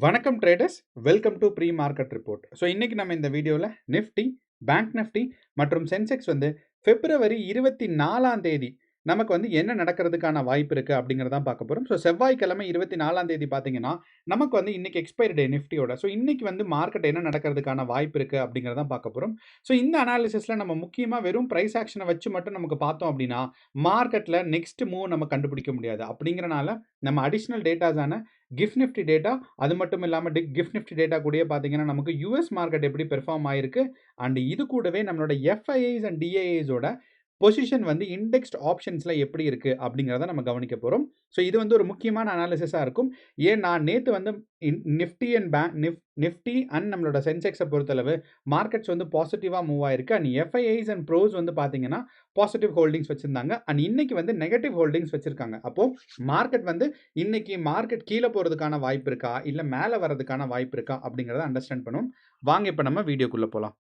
வணக்கம் traders, welcome to pre market report. So இன்னைக்கு நம்ம இந்த வீடியோவில் நிஃப்டி, பேங்க் நிஃப்டி மற்றும் சென்செக்ஸ் வந்து பிப்ரவரி 24ஆம் தேதி நமக்கு வந்து என்ன நடக்கிறதுக்கான வாய்ப்பு இருக்குது அப்படிங்கிறதான் பார்க்க போகிறோம். ஸோ செவ்வாய்க்கிழமை 24ஆம் தேதி பார்த்தீங்கன்னா நமக்கு வந்து இன்னைக்கு எக்ஸ்பைரி டே நிஃப்டியோட. ஸோ இன்னைக்கு வந்து மார்க்கெட் என்ன நடக்கிறதுக்கான வாய்ப்பு இருக்குது அப்படிங்கிறதான் பார்க்க போகிறோம். ஸோ இந்த அனாலிசிஸில் நம்ம முக்கியமாக வெறும் ப்ரைஸ் ஆக்ஷனை வச்சு மட்டும் நமக்கு பார்த்தோம் அப்படின்னா மார்க்கெட்டில் நெக்ஸ்ட் மூவ் நம்ம கண்டுபிடிக்க முடியாது. அப்படிங்கிறனால நம்ம அடிஷ்னல் டேட்டாஸான கிஃப்ட் நிஃப்டி டேட்டா, அது மட்டும் இல்லாமல் கிஃப்ட் நிஃப்டி டேட்டா கூடயே பார்த்தீங்கன்னா நமக்கு யூஎஸ் மார்க்கெட் எப்படி பெர்ஃபார்ம் ஆயிருக்கு அண்ட் இது கூடவே நம்மளோட எஃப்ஐஐஸ் அண்ட் டிஐஐஸோட பொசிஷன் வந்து இண்டெக்ஸ்ட் ஆப்ஷன்ஸில் எப்படி இருக்குது அப்படிங்கிறத நம்ம கவனிக்க போகிறோம். ஸோ இது வந்து ஒரு முக்கியமான அனாலிசிஸாக இருக்கும். ஏன்னா நேற்று வந்து நிஃப்டி அண்ட் நிஃப்டி அண்ட் நம்மளோட சென்செக்ஸை பொறுத்தளவு மார்க்கெட்ஸ் வந்து பாசிட்டிவாக மூவ் ஆயிருக்கு அண்ட் எஃப்ஐஐஸ் அண்ட் ப்ரோஸ் வந்து பார்த்தீங்கன்னா பாசிட்டிவ் ஹோல்டிங்ஸ் வச்சுருந்தாங்க அண்ட் இன்னைக்கு வந்து நெகட்டிவ் ஹோல்டிங்ஸ் வச்சுருக்காங்க. அப்போது மார்க்கெட் வந்து இன்னைக்கு மார்க்கெட் கீழே போகிறதுக்கான வாய்ப்பு இருக்கா இல்லை மேலே வர்றதுக்கான வாய்ப்பு இருக்கா அப்படிங்கிறத அண்டர்ஸ்டாண்ட் பண்ணுவோம். வாங்க இப்போ நம்ம வீடியோக்குள்ளே போகலாம்.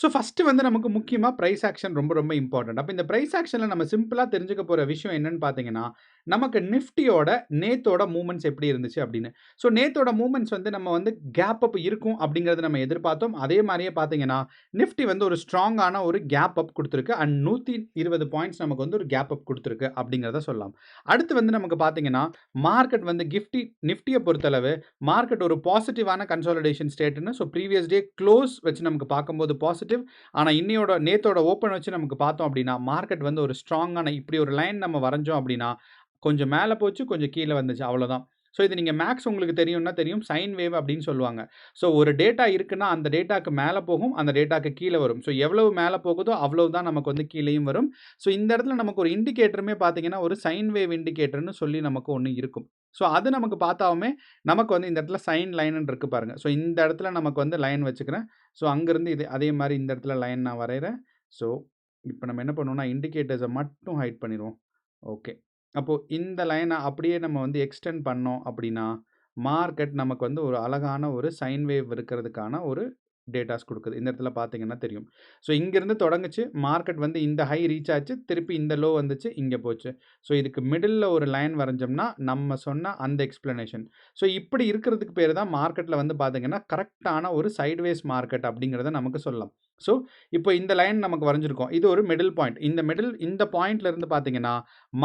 ஸோ ஃபஸ்ட்டு வந்து நமக்கு முக்கியமாக ப்ரைஸ் ஆக்ஷன் ரொம்ப ரொம்ப இம்பார்ட்டன்ட். அப்போ இந்த ப்ரைஸ் ஆக்ஷனில் நம்ம சிம்பிளாக தெரிஞ்சுக்க போகிற விஷயம் என்னன்னு பார்த்தீங்கன்னா நமக்கு நிஃப்டியோட நேத்தோட மூமெண்ட்ஸ் எப்படி இருந்துச்சு அப்படின்னு. ஸோ நேத்தோட மூமெண்ட்ஸ் வந்து நம்ம வந்து கேப் அப் இருக்கும் அப்படிங்கிறது நம்ம எதிர்பார்த்தோம். அதே மாதிரியே பார்த்தீங்கன்னா நிஃப்டி வந்து ஒரு ஸ்ட்ராங்கான ஒரு கேப் அப் கொடுத்துருக்கு அண்ட் 120 பாயிண்ட்ஸ் நமக்கு வந்து ஒரு கேப் அப் கொடுத்துருக்கு அப்படிங்கிறத சொல்லலாம். அடுத்து வந்து நமக்கு பார்த்தீங்கன்னா மார்க்கெட் வந்து நிஃப்டியை பொறுத்தளவு மார்க்கெட் ஒரு பாசிட்டிவான கன்சாலிடேஷன் ஸ்டேட்னு. ஸோ ப்ரீவியஸ் டே க்ளோஸ் வச்சு நமக்கு பார்க்கும்போது பாசிட்டிவ். ஆனால் நேத்தோட ஓப்பன் வச்சு நமக்கு பார்த்தோம் அப்படின்னா மார்க்கெட் வந்து ஒரு ஸ்ட்ராங்கான இப்படி ஒரு லைன் நம்ம வரைஞ்சோம் அப்படின்னா கொஞ்சம் மேலே போச்சு, கொஞ்சம் கீழே வந்துச்சு, அவ்வளோதான். ஸோ இது நீங்கள் மேக்ஸ் உங்களுக்கு தெரியும்னா தெரியும், சைன் வேவ் அப்படின்னு சொல்லுவாங்க. ஸோ ஒரு டேட்டா இருக்குன்னா அந்த டேட்டாக்கு மேலே போகும், அந்த டேட்டாக்கு கீழே வரும். ஸோ எவ்வளவு மேலே போகுதோ அவ்வளவு தான் நமக்கு வந்து கீழேயும் வரும். ஸோ இந்த இடத்துல நமக்கு ஒரு இண்டிகேட்டருமே பார்த்தீங்கன்னா ஒரு சைன் வேவ் இண்டிகேட்டர்னு சொல்லி நமக்கு ஒன்று இருக்கும். ஸோ அது நமக்கு பார்த்தாலுமே நமக்கு வந்து இந்த இடத்துல சைன் லைன் இருக்கு பாருங்க. ஸோ இந்த இடத்துல நமக்கு வந்து லைன் வச்சுக்கிறேன். ஸோ அங்கேருந்து இது அதே மாதிரி இந்த இடத்துல லைன் நான் வரைகிறேன். ஸோ இப்போ நம்ம என்ன பண்ணுவோம்னா இண்டிகேட்டர்ஸை மட்டும் ஹைட் பண்ணிடுவோம். ஓகே. அப்போ இந்த லைனை அப்படியே நம்ம வந்து எக்ஸ்டெண்ட் பண்ணோம் அப்படின்னா மார்க்கெட் நமக்கு வந்து ஒரு அழகான ஒரு சைன் வேவ் இருக்கிறதுக்கான ஒரு டேட்டாஸ் கொடுக்குது. இந்த இடத்துல பார்த்தீங்கன்னா தெரியும். ஸோ இங்கேருந்து தொடங்குச்சு, மார்க்கெட் வந்து இந்த ஹை ரீச் ஆச்சு, திருப்பி இந்த லோ வந்துச்சு, இங்கே போச்சு. ஸோ இதுக்கு மிடில் ஒரு லைன் வரைஞ்சோம்னா நம்ம சொன்ன அந்த எக்ஸ்பிளனேஷன். ஸோ இப்படி இருக்கிறதுக்கு பேர் தான் மார்க்கெட்டில் வந்து பார்த்தீங்கன்னா கரெக்டான ஒரு சைட்வேஸ் மார்க்கெட் அப்படிங்கிறத நமக்கு சொல்லலாம். ஸோ இப்போ இந்த லைன் நமக்கு வரைஞ்சிருக்கோம். இது ஒரு மிடில் பாயிண்ட். இந்த பாயிண்ட்ல இருந்து பார்த்தீங்கன்னா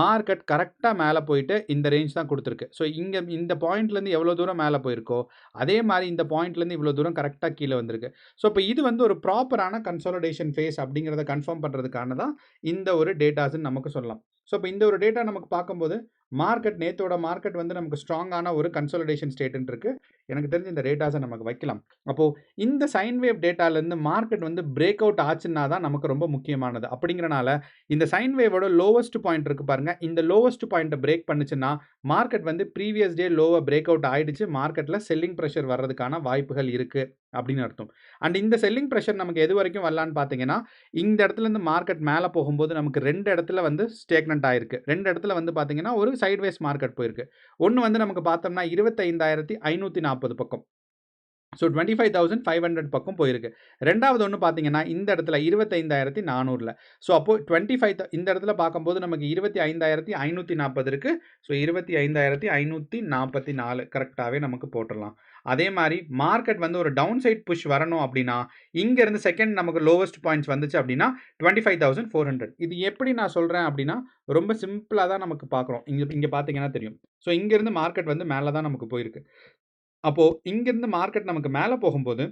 மார்க்கெட் கரெக்டாக மேலே போயிட்டு இந்த ரேஞ்ச் தான் கொடுத்துருக்கு. ஸோ இங்கே இந்த பாயிண்ட்லேருந்து எவ்வளோ தூரம் மேலே போயிருக்கோ அதே மாதிரி இந்த பாயிண்ட்லேருந்து இவ்வளோ தூரம் கரெக்டாக கீழே வந்திருக்கு. ஸோ இப்போ இது வந்து ஒரு ப்ராப்பரான கன்சாலிடேஷன் ஃபேஸ் அப்படிங்கிறத கன்ஃபார்ம் பண்ணுறதுக்கான தான் இந்த ஒரு டேட்டாஸ்ன்னு நமக்கு சொல்லலாம். ஸோ இப்போ இந்த ஒரு டேட்டா நமக்கு பார்க்கும்போது நேத்தோட மார்க்கெட் வந்து நமக்கு ஸ்ட்ராங்கான ஒரு கன்சாலிடேஷன் ஸ்டேட்னு இருக்கு. எனக்கு தெரிஞ்ச இந்த டேட்டாஸை நமக்கு வைக்கலாம். அப்போது இந்த சைன் வேவ் டேட்டாலேருந்து மார்க்கெட் வந்து பிரேக் அவுட் ஆச்சுன்னா தான் நமக்கு ரொம்ப முக்கியமானது. அப்படிங்கிறனால இந்த சைன் வேவோட லோவஸ்ட் பாயிண்ட் இருக்கு பாருங்க. இந்த லோவஸ்ட் பாயிண்ட்டை பிரேக் பண்ணுச்சுன்னா மார்க்கெட் வந்து ப்ரீவியஸ் டே லோவை பிரேக் அவுட் ஆயிடுச்சு. மார்க்கெட்டில் செல்லிங் ப்ரெஷர் வர்றதுக்கான வாய்ப்புகள் இருக்கு அப்படின்னு அர்த்தம். அண்ட் இந்த செல்லிங் ப்ரெஷர் நமக்கு எது வரைக்கும் வரலான்னு பார்த்தீங்கன்னா இந்த இடத்துல இருந்து மார்க்கெட் மேலே போகும்போது நமக்கு 2 இடத்துல வந்து ஸ்டேக்னன்ட் ஆயிருக்கு. 2 இடத்துல வந்து பார்த்தீங்கன்னா ஒரு சைட்வேஸ் மார்க்கெட் போயிருக்கு. ஒன்று வந்து நமக்கு பார்த்தோம்னா 25,540 பக்கம். ஸோ 25,500 பக்கம் போயிருக்கு. ரெண்டாவது ஒன்று பார்த்தீங்கன்னா இந்த இடத்துல 25,400ல். ஸோ அப்போ 25 இந்த இடத்துல பார்க்கும்போது நமக்கு 25,540 இருக்கு. ஸோ 25,544 கரெக்டாகவே நமக்கு போட்டுடலாம். அதே மாதிரி மார்க்கெட் வந்து ஒரு டவுன் சைட் புஷ் வரணும் அப்படின்னா இங்கேருந்து செகண்ட் நமக்கு லோவஸ்ட் பாயிண்ட்ஸ் வந்துச்சு அப்படின்னா 25,400. இது எப்படி நான் சொல்கிறேன் அப்படின்னா ரொம்ப சிம்பிளாக தான் நமக்கு பார்க்குறோம். இங்கே பார்த்தீங்கன்னா தெரியும். ஸோ இங்கேருந்து மார்க்கெட் வந்து மேலே தான் நமக்கு போயிருக்கு. அப்போது இங்கேருந்து மார்க்கெட் நமக்கு மேலே போகும்போது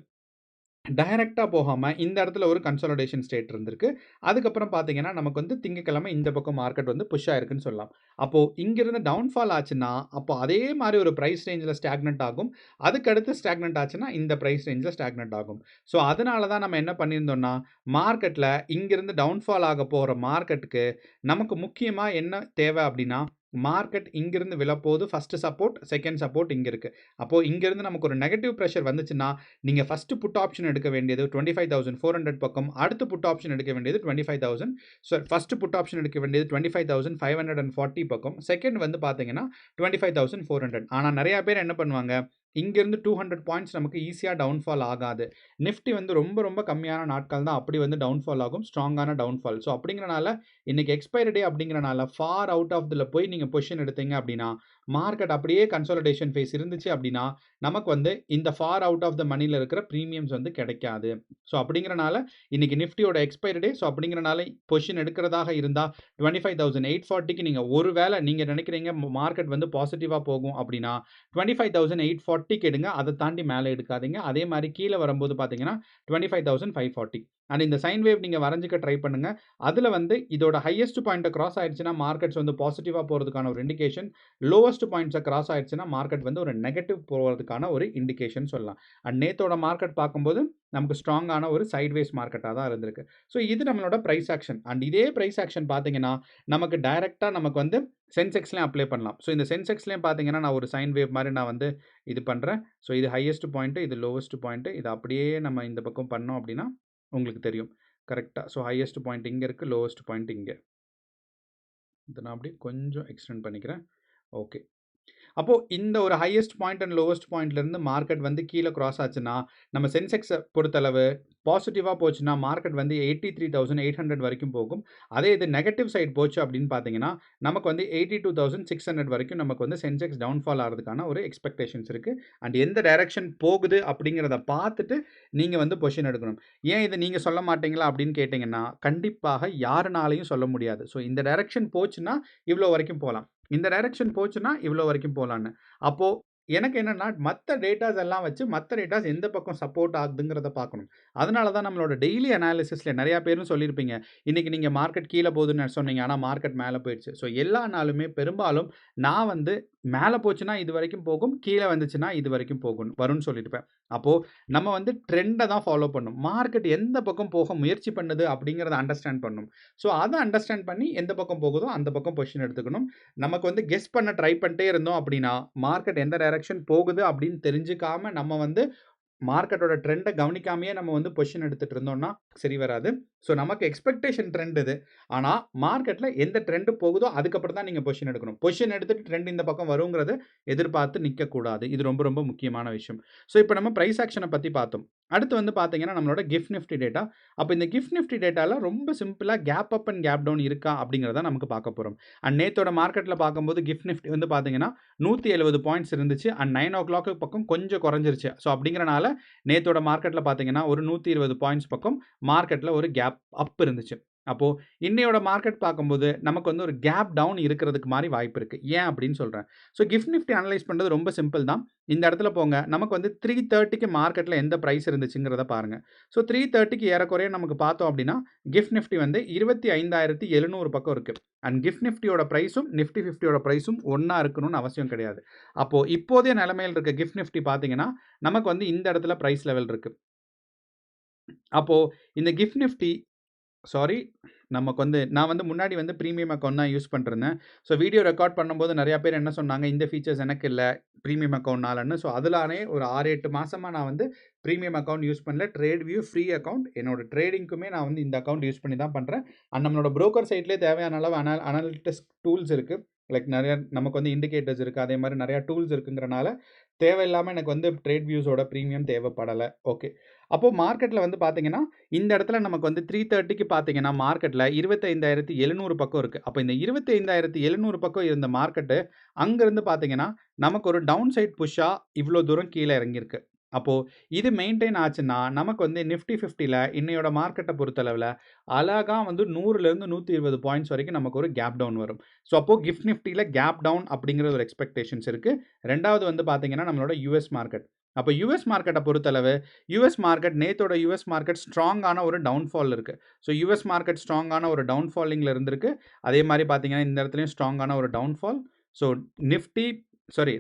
டைரெக்டாக போகாமல் இந்த இடத்துல ஒரு கன்சாலிடேஷன் ஸ்டேட் இருந்திருக்கு. அதுக்கப்புறம் பார்த்தீங்கன்னா நமக்கு வந்து திங்கக்கிழமை இந்த பக்கம் மார்க்கெட் வந்து புஷ் ஆயிருக்குன்னு சொல்லலாம். அப்போது இங்கிருந்து டவுன்ஃபால் ஆச்சுன்னா அப்போ அதே மாதிரி ஒரு ப்ரைஸ் ரேஞ்சில் ஸ்டாக்னன்ட் ஆகும். அதுக்கடுத்து ஸ்டாக்னன்ட் ஆச்சுன்னா இந்த ப்ரைஸ் ரேஞ்சில் ஸ்டாக்னன்ட் ஆகும். ஸோ அதனால தான் நம்ம என்ன பண்ணியிருந்தோம்னா மார்க்கெட்டில் இங்கிருந்து டவுன்ஃபால் ஆக போகிற மார்க்கெட்டுக்கு நமக்கு முக்கியமாக என்ன தேவை அப்படின்னா மார்க்கெட் இங்கிருந்து விழப்போது ஃபஸ்ட்டு சப்போர்ட், செகண்ட் சப்போர்ட் இங்கே இருக்குது. அப்போது இங்கேருந்து நமக்கு ஒரு நெகட்டிவ் ப்ரெஷர் வந்துச்சுன்னா நீங்கள் ஃபஸ்ட்டு புட் ஆப்ஷன் எடுக்க வேண்டியது 25,400 பக்கம், அடுத்து புட் ஆப்ஷன் எடுக்க வேண்டியது 25,000. ஸோ ஃபஸ்ட்டு புட் ஆப்ஷன் எடுக்க வேண்டியது 25,540 பக்கம், செகண்ட் வந்து பார்த்தீங்கன்னா 25,400. ஆனால் நிறையா பேர் என்ன பண்ணுவாங்க இங்கேருந்து 200 பாயிண்ட்ஸ் நமக்கு ஈஸியாக டவுன்ஃபால் ஆகாது. நிஃப்டி வந்து ரொம்ப ரொம்ப கம்மியான நாட்கள் தான் அப்படி வந்து டவுன்ஃபால் ஆகும், ஸ்ட்ராங்கான டவுன்ஃபால். ஸோ அப்படிங்கிறனால இன்னைக்கு எக்ஸ்பைரி டே அப்படிங்கிறனால ஃபார் அவுட் ஆஃப் தில போய் நீங்க பொசிஷன் எடுத்தீங்க அப்படின்னா, மார்க்கெட் அப்படியே கன்சாலிடேஷன் ஃபேஸ் இருந்துச்சு அப்படின்னா, நமக்கு வந்து இந்த ஃபார் அவுட் ஆஃப் த மனில இருக்கிற பிரீமியம்ஸ் வந்து கிடைக்காது. ஸோ அப்படிங்கிறனால இன்னைக்கு நிஃப்டியோட எக்ஸ்பைரி டே. ஸோ அப்படிங்கிறனால பொசிஷன் எடுக்கிறதாக இருந்தா 25,840க்கு நீங்க ஒருவேளை நீங்க நினைக்கிறீங்க மார்க்கெட் வந்து பாசிட்டிவா போகும் அப்படின்னா 25,840க்கு எடுங்க. அத தாண்டி மேல எடுக்காதீங்க. அதே மாரி கீழ வரும்போது பார்த்தீங்கன்னா 25,540 அண்ட் இந்த சைன் வேவ் நீங்க வரைஞ்சுக்க ட்ரை பண்ணுங்க. அதுல வந்து இதோட ஹையஸ்ட் பாயிண்ட்ட கிராஸ் ஆயிடுச்சுன்னா மார்க்கெட்ஸ் வந்து பாசிட்டிவா போறதுக்கான ஒரு இண்டிகேஷன். லோவஸ்ட் பாயிண்ட்ஸ கிராஸ் ஆயிடுச்சுன்னா மார்க்கெட் வந்து ஒரு நெகட்டிவ் போறதுக்கான ஒரு இண்டிகேஷன் சொல்லலாம். அண்ட் நேத்தோட மார்க்கெட் பார்க்கும்போது நமக்கு ஸ்ட்ராங்கான ஒரு சைட்வேஸ் மார்க்கெட்டா தான் இருந்திருக்கு. ஸோ இது நம்மளோட பிரைஸ் ஆக்ஷன். அண்ட் இதே பிரைஸ் ஆக்ஷன் பார்த்தீங்கன்னா, நமக்கு டைரக்ட்டா நமக்கு வந்து சென்செக்ஸ்லயும் அப்ளை பண்ணலாம். ஸோ இந்த சென்செக்ஸ்லயும் பார்த்தீங்கன்னா, நான் ஒரு சைன் வேவ் மாரி நான் வந்து இது பண்றேன். ஸோ இது ஹையஸ்ட் பாயிண்ட், இது லோவஸ்ட் பாயிண்ட். இத அப்படியே நம்ம இந்த பக்கம் பண்ணோம் அப்படின்னா, உங்களுக்கு தெரியும். கரெக்ட்டா. ஸோ ஹையஸ்ட் பாயிண்ட் இங்க இருக்கு. லோவஸ்ட் பாயிண்ட் இங்க. இத நான் அப்படியே கொஞ்சம் எக்ஸ்டெண்ட் பண்ணிக்கிறேன். ஓகே. அப்போ இந்த ஒரு ஹையஸ்ட் பாயிண்ட் அண்ட் லோவஸ்ட் பாயிண்ட்ல இருந்து மார்க்கெட் வந்து கீழ கிராஸ் ஆச்சுன்னா, நம்ம சென்செக்ஸ பொறுத்தளவு பாசிட்டிவா போச்சுன்னா, மார்க்கெட் வந்து 83,800 வரைக்கும் போகும். அதே இது நெகட்டிவ் சைட் போச்சு அப்படின்னு பார்த்தீங்கன்னா, நமக்கு வந்து 82,600 வரைக்கும் நமக்கு வந்து சென்செக்ஸ் டவுன்ஃபால் ஆறதுக்கான ஒரு எக்ஸ்பெக்டேஷன்ஸ் இருக்கு. அண்ட் எந்த டைரக்ஷன் போகுது அப்படிங்கிறத பார்த்துட்டு நீங்க வந்து பொசிஷன் எடுக்கணும். ஏன் இத நீங்க சொல்ல மாட்டீங்களா அப்படின்னு கேட்டீங்கன்னா, கண்டிப்பாக யாருனாலயும் சொல்ல முடியாது. ஸோ இந்த டைரக்ஷன் போச்சுன்னா, இவ்ளோ வரைக்கும் போலாம். இந்த டைரக்ஷன் போச்சுன்னா, இவ்ளோ வரைக்கும் போலான்னு. அப்போ எனக்கு என்னன்னா, மத்த டேட்டாஸ் எல்லாம் வச்சு, மத்த டேட்டாஸ் எந்த பக்கம் சப்போர்ட் ஆகுதுங்கிறத பார்க்கணும். அதனால தான் நம்மளோட டெய்லி அனாலிசிஸ்ல நெறைய பேரும் சொல்லியிருப்பீங்க. இன்னைக்கு நீங்க மார்க்கெட் கீழ போகுதுன்னு சொன்னீங்க. ஆனா மார்க்கெட் மேல போயிடுச்சு. ஸோ எல்லா நாளுமே பெரும்பாலும் நான் வந்து மேல போச்சுன்னா இதுவரைக்கும் போகும். கீழ வந்துச்சுன்னா இதுவரைக்கும் போகும் வரும்னு சொல்லியிருப்பேன். அப்போ நம்ம வந்து ட்ரெண்ட தான் ஃபாலோ பண்ணணும். மார்க்கெட் எந்த பக்கம் போக முயற்சி பண்ணுது அப்படிங்கிறத அண்டர்ஸ்டாண்ட் பண்ணணும். ஸோ அத அண்டர்ஸ்டாண்ட் பண்ணி எந்த பக்கம் போகுதோ அந்த பக்கம் பொசிஷன் எடுத்துக்கணும். நமக்கு வந்து கெஸ் பண்ண ட்ரை பண்ணிட்டே இருந்தோம் அப்படின்னா, மார்க்கெட் எந்த டைரக்ஷன் போகுது அப்படின்னு தெரிஞ்சுக்காம நம்ம வந்து மார்க்கெட்டோட ட்ரெண்ட கவனிக்காமயே நம்ம வந்து பொசிஷன் எடுத்துட்டு இருந்தோம்னா, சரி வராது. ஸோ நமக்கு எக்ஸ்பெக்டேஷன் ட்ரெண்ட் இது. ஆனா, மார்க்கெட்ல எந்த ட்ரெண்ட் போகுதோ அதுக்கப்புறம் தான் நீங்க பொசிஷன் எடுக்கணும். பொசிஷன் எடுத்துட்டு ட்ரெண்ட் இந்த பக்கம் வருங்கிறத எதிர்பார்த்து நிக்கக்கூடாது. இது ரொம்ப ரொம்ப முக்கியமான விஷயம். ஸோ இப்ப நம்ம பிரைஸ் ஆக்ஷன பத்தி பார்த்தோம். அடுத்து வந்து பார்த்தீங்கன்னா, நம்மளோட கிஃப்ட் நிஃப்டி டேட்டா. அப்ப இந்த கிஃப்ட் நிஃப்டி டேட்டால ரொம்ப சிம்பிளா gap up and gap down இருக்கா அப்படிங்கிறத நமக்கு பார்க்க போறோம். அண்ட் நேத்தோட மார்க்கெட்ல பார்க்கும்போது கிஃப்ட் நிஃப்டி வந்து பார்த்தீங்கன்னா, 170 பாயிண்ட்ஸ் இருந்துச்சு. அண்ட் 9:00 பக்கம் கொஞ்சம் குறைஞ்சிருச்சு. ஸோ அப்படிங்கிறனால நேத்தோட மார்க்கெட்ல பார்த்தீங்கன்னா, ஒரு 120 பாயிண்ட்ஸ் பக்கம் மார்க்கெட்ல ஒரு கேப் அப் இருந்துச்சு. அப்போ இன்னையோட மார்க்கெட் பார்க்கும்போது, நமக்கு வந்து ஒரு கேப் டவுன் இருக்கிறதுக்கு மாரி வாய்ப்பு இருக்கு. ஏன் அப்படின்னு சொல்றேன். ஸோ கிஃப்ட் நிஃப்டி அனலைஸ் பண்றது ரொம்ப சிம்பிள் தான். இந்த இடத்துல போங்க. நமக்கு வந்து 330க்கு மார்க்கெட்ல எந்த பிரைஸ் இருந்துச்சுங்கிறத பாருங்க. ஸோ 330க்கு ஏறக்குறைய நமக்கு பார்த்தோம் அப்படின்னா, கிஃப்ட் நிஃப்டி வந்து 25,700 பக்கம் இருக்கு. அண்ட் கிஃப்ட் நிஃப்டியோட பிரைஸும், நிஃப்டி 50யோட பிரைஸும் ஒண்ணா இருக்கணும்னு அவசியம் கிடையாது. அப்போ இப்போதைய நிலைமையில இருக்க கிஃப்ட் நிஃப்டி பார்த்தீங்கன்னா, நமக்கு வந்து இந்த இடத்துல பிரைஸ் லெவல் இருக்கு. அப்போ இந்த கிஃப்ட் நிஃப்டி சாரி நமக்கு வந்து நான் வந்து முன்னாடி வந்து பிரீமியம் அக்கவுண்ட் தான் யூஸ் பண்ணிருந்தேன். ஸோ வீடியோ ரெக்கார்ட் பண்ணும்போது நெறைய பேர் என்ன சொன்னாங்க, இந்த ஃபீச்சர்ஸ் எனக்கு இல்ல பிரீமியம் அக்கவுண்ட்னாலன்னு. ஸோ அதுலானே ஒரு 6, 8 மாசமா நான் வந்து பிரீமியம் அக்கவுண்ட் யூஸ் பண்ணல. ட்ரேட்வியூ ஃப்ரீ அக்கவுண்ட். என்னோட ட்ரேடிங்க்குமே நான் வந்து இந்த அக்கவுண்ட் யூஸ் பண்ணி தான் பண்றேன். அண்ட் நம்மளோட புரோக்கர் சைட்லயே தேவையான அளவு அனலிட்டிக்ஸ் டூல்ஸ் இருக்கு. லைக் நெறைய நமக்கு வந்து இண்டிகேட்டர்ஸ் இருக்கு. அதே மாரி நெறைய டூல்ஸ் இருக்குங்கிறனால, தேவையில்லாம எனக்கு வந்து ட்ரேட் வியூஸோட பிரீமியம் தேவைப்படல. ஓகே. அப்போ மார்க்கெட்ல வந்து பார்த்தீங்கன்னா, இந்த இடத்துல நமக்கு வந்து 330க்கு பார்த்தீங்கன்னா, மார்க்கெட்ல 25,700 பக்கம் இருக்கு. அப்ப இந்த 25,700 பக்கம் இருந்த மார்க்கெட்டு, அங்கருந்து பார்த்தீங்கன்னா, நமக்கு ஒரு டவுன் சைட் புஷ்ஷா இவ்ளோ தூரம் கீழ இறங்கியிருக்கு. அப்போ இது மெயின்டெயின் ஆச்சுன்னா, நமக்கு வந்து நிஃப்டி 50ல இன்னையோட மார்க்கெட்ட பொறுத்தளவுல, அழகா வந்து 100லேருந்து 120 பாயிண்ட்ஸ் வரைக்கும் நமக்கு ஒரு கேப் டவுன் வரும். ஸோ அப்போ கிஃப்ட் நிஃப்டில கேப் டவுன் அப்படிங்கிற ஒரு எக்ஸ்பெக்டேஷன்ஸ் இருக்கு. 2வது வந்து பார்த்தீங்கன்னா, நம்மளோட யுஎஸ் மார்க்கெட். அப்ப யுஎஸ் மார்க்கெட்ட பொறுத்தளவு, யுஎஸ் மார்க்கெட் நேத்தோட யுஎஸ் மார்க்கெட் ஸ்ட்ராங்கான ஒரு டவுன்ஃபால் இருக்கு. ஸோ யுஎஸ் மார்க்கெட் ஸ்ட்ராங்கான ஒரு டவுன்ஃபாலிங்ல இருந்திருக்கு. அதே மாரி பார்த்தீங்கன்னா, இந்த இடத்துலயும் ஸ்ட்ராங்கான ஒரு டவுன்ஃபால். ஸோ நிஃப்டி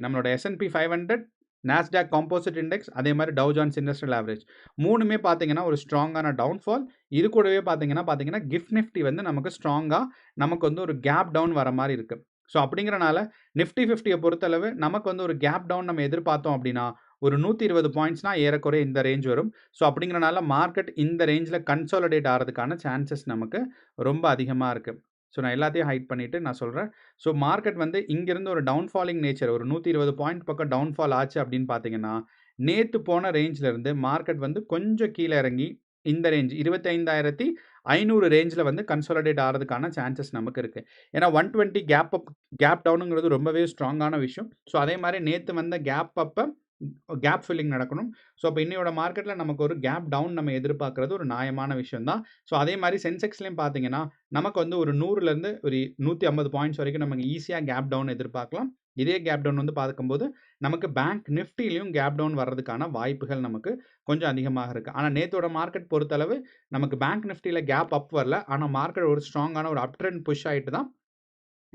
நம்மளோட S&P 500, நாஸ்டாக் காம்போசிட் இண்டெக்ஸ், அதே மாரி டவ் ஜோன்ஸ் இண்டஸ்ட்ரியல் ஆவரேஜ் 3மே பார்த்தீங்கன்னா, ஒரு ஸ்ட்ராங்கான டவுன்ஃபால். இது கூடவே பார்த்தீங்கன்னா, கிஃப்ட் நிஃப்டி வந்து நமக்கு ஸ்ட்ராங்கா நமக்கு வந்து ஒரு கேப் டவுன் வர மாரி இருக்கு. ஸோ அப்படிங்கிறனால நிஃப்டி 50ய பொறுத்தளவு நமக்கு வந்து ஒரு கேப் டவுன் நம்ம எதிர்பார்த்தோம் அப்படின்னா, ஒரு 120 பாயிண்ட்ஸ்னா ஏறக்குறைய இந்த ரேஞ்ச் வரும். ஸோ அப்படிங்கிறனால மார்க்கெட் இந்த ரேஞ்ச்ல கன்சாலிடேட் ஆறதுக்கான சான்சஸ் நமக்கு ரொம்ப அதிகமா இருக்கு. ஸோ நான் எல்லாத்தையும் ஹைட் பண்ணிட்டு நான் சொல்றேன். ஸோ மார்க்கெட் வந்து இங்கிருந்து ஒரு டவுன்ஃபாலிங் நேச்சர் ஒரு 120 பாயிண்ட் பக்கம் டவுன்ஃபால் ஆச்சு அப்படின்னு பார்த்தீங்கன்னா, நேத்து போன ரேஞ்ச்ல இருந்து மார்க்கெட் வந்து கொஞ்சம் கீழ இறங்கி இந்த ரேஞ்ச் 25,000 500 ரேஞ்சில வந்து கன்சாலிடேட் ஆறதுக்கான சான்சஸ் நமக்கு இருக்கு. ஏன்னா 120 கேப் டவுனுங்கிறது ரொம்பவே ஸ்ட்ராங்கான விஷயம். ஸோ அதே மாரி நேத்து வந்த கேப் அப்ப கேப் ஃபில்லிங் நடக்கணும். ஸோ அப்ப இன்னையோட மார்க்கெட்ல நமக்கு ஒரு கேப் டவுன் நம்ம எதிர்பார்க்கிறது ஒரு நியாயமான விஷயம் தான். ஸோ அதே மாரி சென்செக்ஸ்லயும் பார்த்தீங்கன்னா, நமக்கு வந்து ஒரு 100லேருந்து ஒரு 150 பாயிண்ட்ஸ் வரைக்கும் நமக்கு ஈஸியா கேப் டவுன் எதிர்பார்க்கலாம். இதே கேப் டவுன் வந்து பார்க்கும்போது, நமக்கு பேங்க் நிஃப்டிலயும் கேப் டவுன் வர்றதுக்கான வாய்ப்புகள் நமக்கு கொஞ்சம் அதிகமாக இருக்கு. ஆனா நேத்தோட மார்க்கெட் பொறுத்தளவு நமக்கு பேங்க் நிஃப்டில கேப் அப் வரல. ஆனா மார்க்கெட் ஒரு ஸ்ட்ராங்கான ஒரு அப் ட்ரெண்ட் புஷ் ஆயிட்டு தான்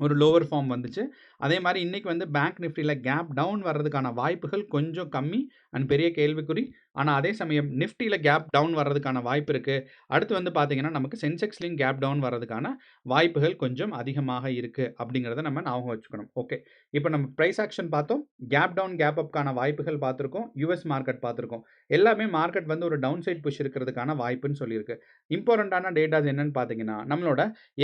ஒரு லோவர் ஃபார்ம் வந்துச்சு. அதே மாரி இன்னைக்கு வந்து பேங்க் நிஃப்டில கேப் டவுன் வர்றதுக்கான வாய்ப்புகள் கொஞ்சம் கம்மி அண்ட் பெரிய கேள்விக்குறி. ஆனா அதே சமயம் நிஃப்டில கேப் டவுன் வர்றதுக்கான வாய்ப்பு இருக்கு. அடுத்து வந்து பார்த்தீங்கன்னா, நமக்கு சென்செக்ஸ்லயும் கேப் டவுன் வர்றதுக்கான வாய்ப்புகள் கொஞ்சம் அதிகமாக இருக்கு அப்படிங்கிறத நம்ம ஞாபகம் வச்சுக்கணும். ஓகே. இப்ப நம்ம பிரைஸ் ஆக்ஷன் பார்த்தோம். கேப் டவுன், கேப் அப்க்கான வாய்ப்புகள் பார்த்திருக்கோம். யுஎஸ் மார்க்கெட் பார்த்திருக்கோம். எல்லாமே மார்க்கெட் வந்து ஒரு டவுன் சைட் புஷ் இருக்கிறதுக்கான வாய்ப்புன்னு சொல்லியிருக்கு. இம்பார்ட்டன்ட்டான டேட்டாஸ் என்னன்னு பார்த்தீங்கன்னா, நம்மளோட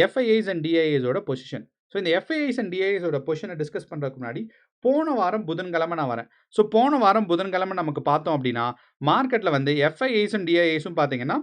எஃப்ஐஐஸ் அண்ட் டிஐஏஸோட பொசிஷன். ஸோ இந்த எஃப்ஐஐஸ் அண்ட் டிஐஎஸோட பொசிஷனை டிஸ்கஸ் பண்ணுறதுக்கு முன்னாடி போன வாரம் புதன்கிழமை நான் வரேன். ஸோ போன வாரம் புதன்கிழமை நமக்கு பார்த்தோம் அப்படின்னா மார்க்கெட்டில் வந்து எஃப்ஐஐஸ் அண்ட் டிஐஏஸும் பார்த்தீங்கன்னா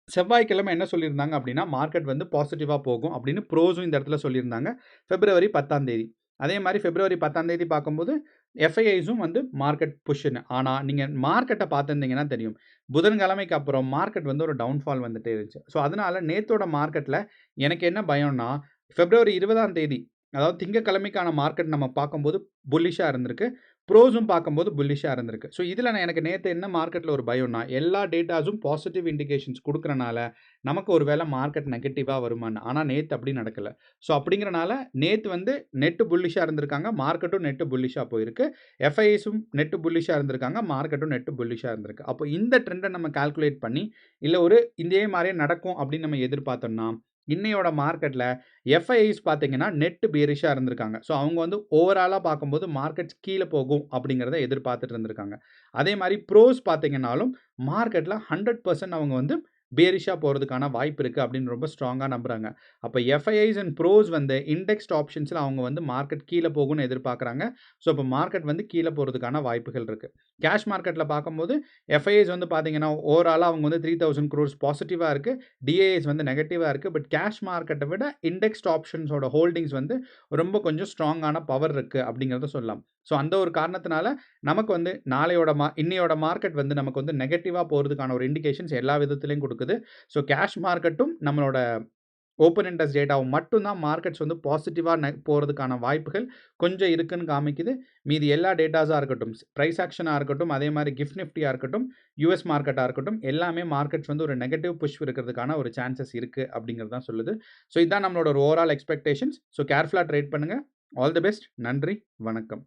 செவ்வாய்க்கிழமை என்ன சொல்லியிருந்தாங்க அப்படின்னா மார்க்கெட் வந்து பாசிட்டிவாக போகும் அப்படின்னு ப்ரோஸும் இந்த இடத்துல சொல்லியிருந்தாங்க. பிப்ரவரி 10ஆம் தேதி. அதே மாதிரி பிப்ரவரி 10ஆம் தேதி பார்க்கும்போது எஃப்ஐஐஸும் வந்து மார்க்கெட் புஷ்ஷுன்னு. ஆனால் நீங்கள் மார்க்கெட்டை பார்த்துருந்தீங்கன்னா தெரியும். புதன்கிழமைக்கு அப்புறம் மார்க்கெட் வந்து ஒரு டவுன்ஃபால் வந்துட்டே இருந்துச்சு. ஸோ அதனால நேத்தோட மார்க்கெட்டில் எனக்கு என்ன பயம்னா பிப்ரவரி 20ஆம் தேதி அதாவது திங்கட்கிழமைக்கான மார்க்கெட் நம்ம பார்க்கும்போது புல்லிஷாக இருந்திருக்கு. ப்ரோஸும் பார்க்கும்போது புல்லிஷாக இருந்திருக்கு. ஸோ இதில் எனக்கு நேற்று என்ன மார்க்கெட்டில் ஒரு பயம்னா எல்லா டேட்டாஸும் பாசிட்டிவ் இண்டிகேஷன்ஸ் கொடுக்குறனால நமக்கு ஒரு வேளை மார்க்கெட் நெகட்டிவாக வருமான்னு. ஆனால் நேற்று அப்படி நடக்கலை. ஸோ அப்படிங்கிறனால நேற்று வந்து நெட்டு புல்லிஷாக இருந்திருக்காங்க. மார்க்கெட்டும் நெட்டு புல்லிஷாக போயிருக்கு. எஃப்ஐஎஸும் நெட்டு புல்லிஷாக இருந்திருக்காங்க. மார்க்கெட்டும் நெட்டு புல்லிஷாக இருந்திருக்கு. அப்போ இந்த ட்ரெண்டை நம்ம கால்குலேட் பண்ணி இல்லை ஒரு இதே மாதிரியே நடக்கும் அப்படின்னு நம்ம எதிர்பார்த்தோம்னா இன்னையோட மார்க்கெட்டில் எஃப்ஐஐஸ் பார்த்தீங்கன்னா நெட் பேரிஷாக இருந்திருக்காங்க. ஸோ அவங்க வந்து ஓவராலாக பார்க்கும்போது மார்க்கெட்ஸ் கீழே போகும் அப்படிங்கிறத எதிர்பார்த்துட்டு இருந்திருக்காங்க. அதே மாதிரி ப்ரோஸ் பார்த்தீங்கன்னாலும் மார்க்கெட்டில் 100% அவங்க வந்து பேரிஷாக போகிறதுக்கான வாய்ப்பு இருக்குது அப்படின்னு ரொம்ப ஸ்ட்ராங்காக நம்புகிறாங்க. அப்போ எஃப்ஐஐஸ் அண்ட் ப்ரோஸ் வந்து இண்டெக்ஸ்ட் ஆப்ஷன்ஸில் அவங்க வந்து மார்க்கெட் கீழே போகும்னு எதிர்பார்க்குறாங்க. ஸோ இப்போ மார்க்கெட் வந்து கீழே போகிறதுக்கான வாய்ப்புகள் இருக்குது. கேஷ் மார்க்கெட்டில் பார்க்கும்போது எஃப்ஐஐஸ் வந்து பார்த்தீங்கன்னா ஓவராலாக அவங்க வந்து 3000 crores பாசிட்டிவாக இருக்குது. டிஏஎஸ் வந்து நெகட்டிவாக இருக்குது. பட் கேஷ் மார்க்கெட்டை விட இண்டெக்ஸ்ட் ஆப்ஷன்ஸோட ஹோல்டிங்ஸ் வந்து ரொம்ப கொஞ்சம் ஸ்ட்ராங்கான பவர் இருக்குது அப்படிங்கிறத சொல்லலாம். ஸோ அந்த ஒரு காரணத்தினால நமக்கு வந்து இன்னையோட மார்க்கெட் வந்து நமக்கு வந்து நெகட்டிவாக போகிறதுக்கான ஒரு இண்டிகேஷன்ஸ் எல்லா விதத்துலையும் கொடுக்குது. ஸோ கேஷ் மார்க்கெட்டும் நம்மளோட ஓப்பன் இன்ட்ரெஸ்ட் டேட்டாவும் மட்டும் தான் மார்க்கெட்ஸ் வந்து பாசிட்டிவாக போகிறதுக்கான வாய்ப்புகள் கொஞ்சம் இருக்குன்னு காமிக்குது. மீதி எல்லா டேட்டாஸாக இருக்கட்டும், ப்ரைஸ் ஆக்ஷனாக இருக்கட்டும், அதே மாதிரி கிஃப்ட் நிஃப்டியாக இருக்கட்டும், யூஎஸ் மார்க்கெட்டாக இருக்கட்டும், எல்லாமே மார்க்கெட்ஸ் வந்து ஒரு நெகட்டிவ் புஷ் இருக்கிறதுக்கான ஒரு சான்சஸ் இருக்குது அப்படிங்கிறது தான் சொல்லுது. ஸோ இதுதான் நம்மளோட ஒரு ஓவரால் எக்ஸ்பெக்டேஷன்ஸ். ஸோ கேர்ஃபுல்லாக ட்ரேட் பண்ணுங்கள். All the best. நன்றி. வணக்கம்.